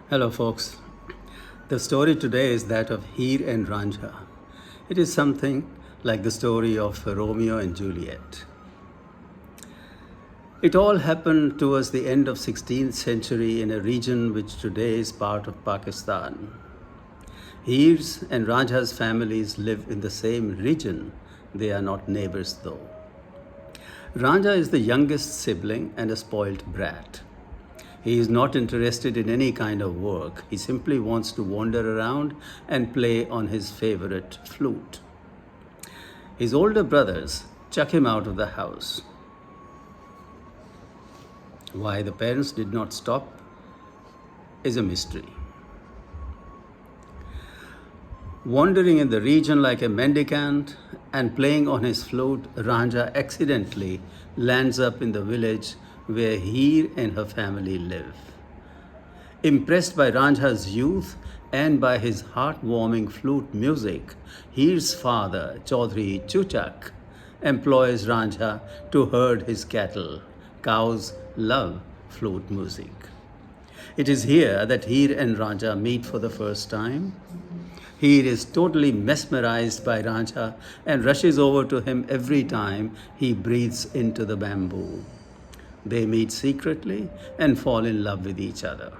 Hello, folks. The story today is that of Heer and Ranjha. It is something like the story of Romeo and Juliet. It all happened towards the end of 16th century in a region which today is part of Pakistan. Heer's and Ranjha's families live in the same region. They are not neighbors though. Ranjha is the youngest sibling and a spoilt brat. He is not interested in any kind of work. He simply wants to wander around and play on his favorite flute. His older brothers chuck him out of the house. Why the parents did not stop is a mystery. Wandering in the region like a mendicant and playing on his flute, Ranjha accidentally lands up in the village where Heer and her family live. Impressed by Ranjha's youth and by his heartwarming flute music, Heer's father, Chaudhry Chuchak, employs Ranjha to herd his cattle. Cows love flute music. It is here that Heer and Ranjha meet for the first time. Heer is totally mesmerized by Ranjha and rushes over to him every time he breathes into the bamboo. They meet secretly and fall in love with each other.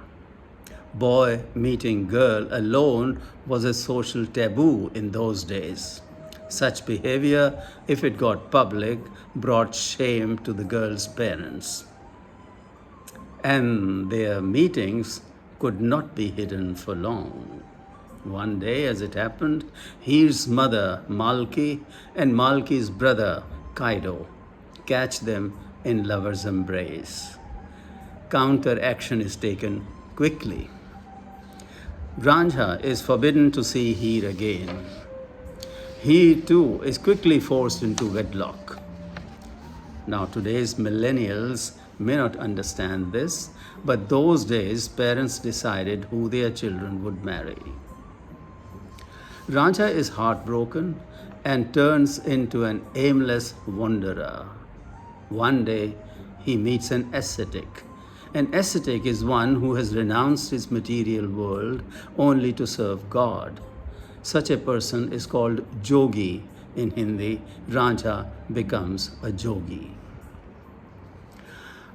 Boy meeting girl alone was a social taboo in those days. Such behavior, if it got public, brought shame to the girl's parents. And their meetings could not be hidden for long. One day, as it happened, Heer's mother, Malki, and Malki's brother, Kaido, catch them in lover's embrace. Counter action is taken quickly. Ranjha is forbidden to see Heer again. He too is quickly forced into wedlock. Now, today's millennials may not understand this, but those days parents decided who their children would marry. Ranjha is heartbroken and turns into an aimless wanderer. One day, he meets an ascetic. An ascetic is one who has renounced his material world only to serve God. Such a person is called Jogi in Hindi. Ranjha becomes a Jogi.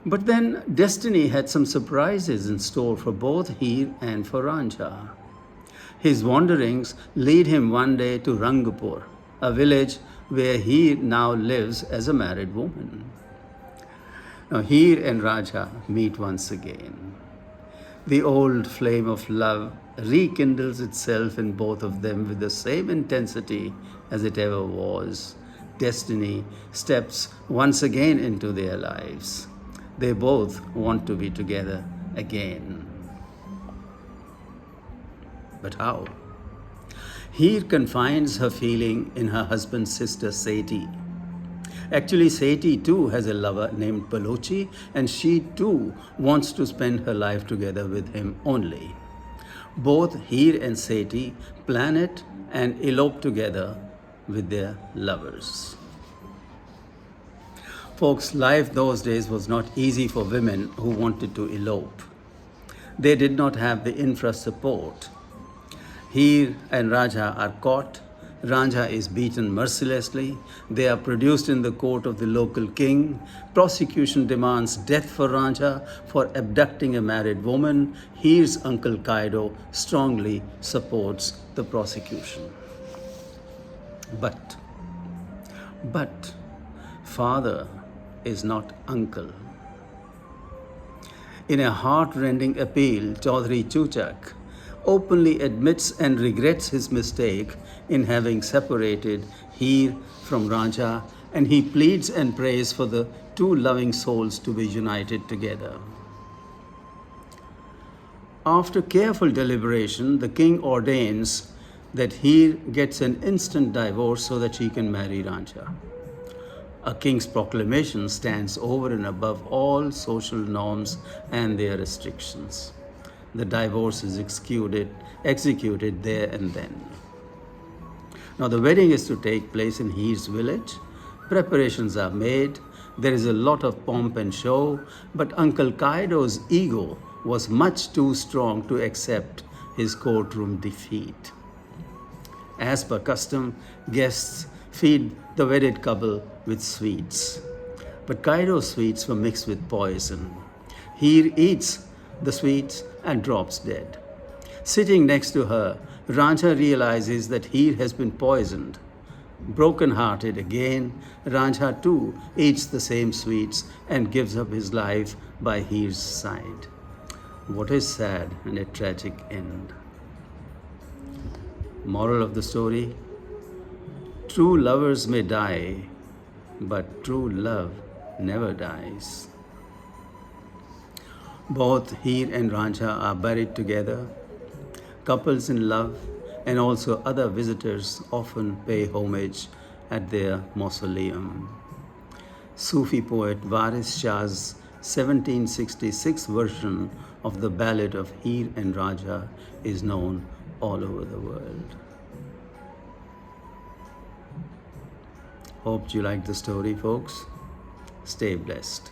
But then destiny had some surprises in store for both Heer and for Ranjha. His wanderings lead him one day to Rangpur, a village where he now lives as a married woman. Now, Heer and Ranjha meet once again. The old flame of love rekindles itself in both of them with the same intensity as it ever was. Destiny steps once again into their lives. They both want to be together again. But how? Heer confines her feeling in her husband's sister Seti. Actually, Seti too has a lover named Balochi, and she too wants to spend her life together with him only. Both Heer and Seti plan it and elope together with their lovers. Folks, life those days was not easy for women who wanted to elope. They did not have the infra support. Heer and Ranjha are caught. Ranjha is beaten mercilessly. They are produced in the court of the local king. Prosecution demands death for Ranjha for abducting a married woman. Heer's uncle Kaido strongly supports the prosecution. But father is not uncle. In a heart-rending appeal, Chaudhry Chuchak openly admits and regrets his mistake in having separated Heer from Ranjha, and he pleads and prays for the two loving souls to be united together. After careful deliberation, the king ordains that Heer gets an instant divorce so that she can marry Ranjha. A king's proclamation stands over and above all social norms and their restrictions. The divorce is executed there and then. Now, the wedding is to take place in Heer's village. Preparations are made. There is a lot of pomp and show, but Uncle Kaido's ego was much too strong to accept his courtroom defeat. As per custom, guests feed the wedded couple with sweets. But Kairo's sweets were mixed with poison. Heer eats the sweets and drops dead. Sitting next to her, Ranjha realizes that Heer has been poisoned. Broken-hearted again, Ranjha too eats the same sweets and gives up his life by Heer's side. What a sad and a tragic end. Moral of the story: true lovers may die, but true love never dies. Both Heer and Ranjha are buried together. Couples in love and also other visitors often pay homage at their mausoleum. Sufi poet Waris Shah's 1766 version of the ballad of Heer and Ranjha is known all over the world. Hope you liked the story, folks. Stay blessed.